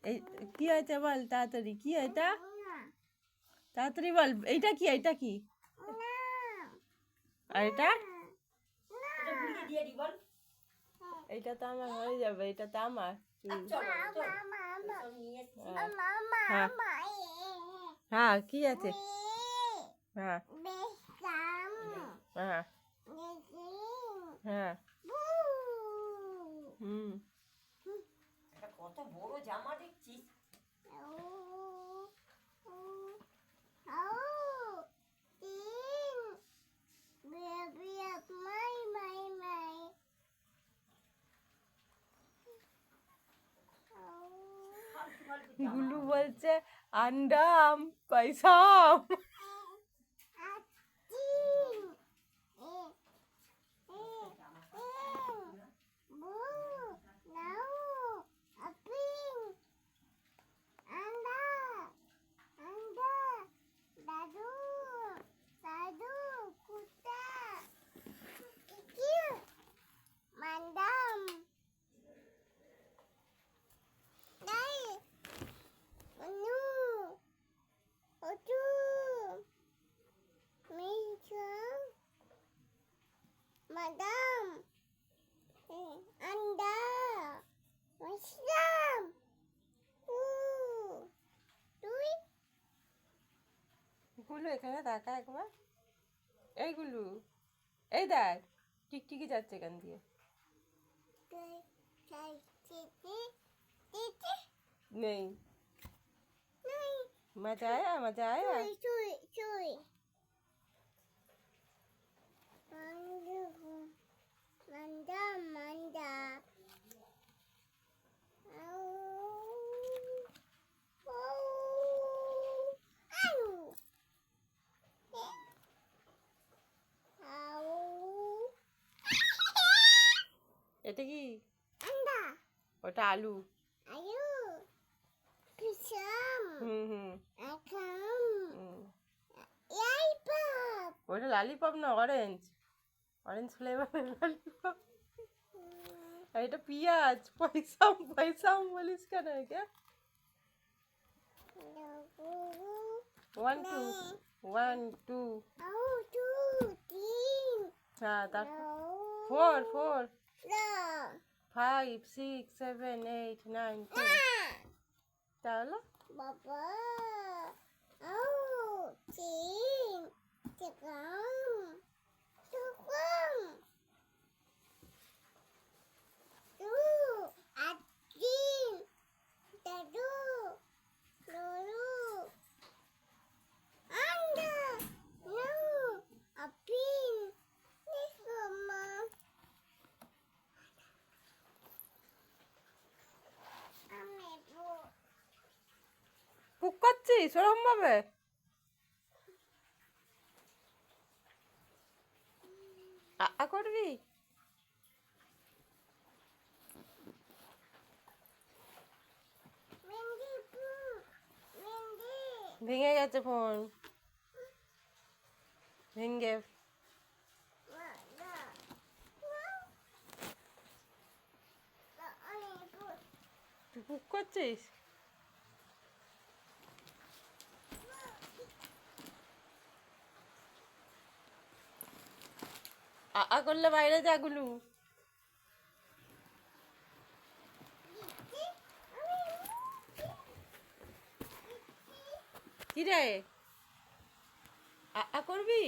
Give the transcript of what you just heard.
এই কি হয়েছে বল তাড়াতাড়ি, কি এটা তাড়াতাড়ি বল, এইটা কি, এইটা কি, আর এটা এইটা তো আমার হয়ে যাবে, এটা তো আমার হ্যাঁ হ্যাঁ কি আছে হ্যাঁ হ্যাঁ হ্যাঁ কত বড় জামা দেখছিস। গুলু বলছে আন্ডাম পয়সাম। Madam, anda, Islam, তুই গুলু এখানে তাকা একবার, এই গুলু এই দেখ টিকটিকি যাচ্ছে এখান দিয়ে, নেই মজা আয়া মজা আয়া। চুই Manda, manda. এটা কি? Anda. ওটা আলু। Ayo. Pisang. হুম Akam. Yay, pop. ওটা লালিপপ না অরেঞ্জ, অরেঞ্জ ফ্লেভারের লালিপপ। আর এটা পিঁয়াজ, পয়সাম পয়সাম বলিস কেন একে? 1 2 1 2 হ্যাঁ তারপর 4 4 5 6 7 8 9 10 তাহলে Baba. Oh, Tim. Cekam. Cekam. Adin. Dadu. Lulu. Anda. No. Apin. This mama. Amebu. Cook করছিস ওরকম ভাবে? করবি? ভেঙে গেছে ফোন, ভেঙে তুই কুক করছিস? করলে বাইরে যা গুলু। কি রে করবি?